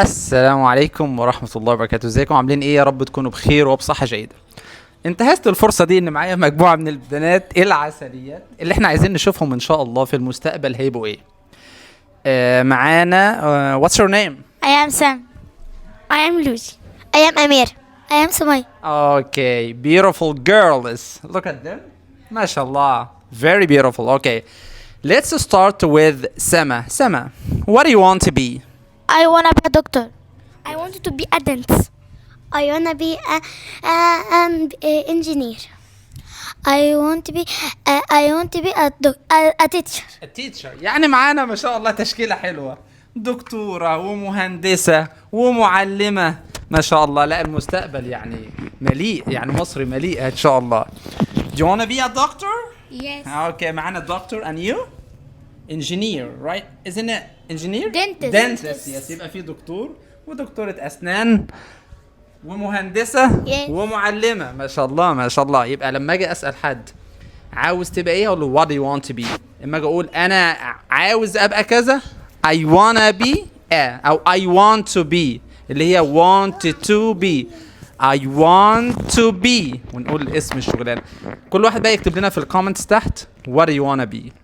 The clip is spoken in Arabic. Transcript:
السلام عليكم ورحمة الله وبركاته. ازيكم عاملين ايه؟ يا رب تكونوا بخير وبصحة جيدة. انتهزت الفرصة دي ان معايا مجموعة من البنات العسليات اللي احنا عايزين نشوفهم ان شاء الله في المستقبل هيبقوا ايه. معانا what's your name؟ I am Sam. I am Lucy. I am Amir. I am Sumay. Okay, beautiful girls. Look at them. ما شاء الله. Very beautiful. Okay. Let's start with Sama. Sama, what do you want to be? I wanna be a doctor. I want to be a dentist. I wanna be an engineer. I want to be a teacher. التيتشر، يعني معانا ما شاء الله تشكيلة حلوة، دكتورة ومهندسة ومعلمة ما شاء الله. لا المستقبل يعني مليء، يعني مصر مليئة ان شاء الله. Do you wanna be a doctor? Yes. Okay, معانا doctor and you? Engineer, right? Isn't it engineer? Dentist. Dentist, yes. يبقى في دكتور ودكتورة أسنان ومهندسة Yes. ومعلمة ما شاء الله ما شاء الله. يبقى لما اجي اسأل حد عاوز تبقى ايه اقول له what do you want to be. اما اجي اقول انا عاوز ابقى كذا I wanna be او I want to be اللي هي wanted to be. I want to be ونقول اسم الشغلانة. كل واحد بقى يكتب لنا في الكومنتس تحت what do you wanna be.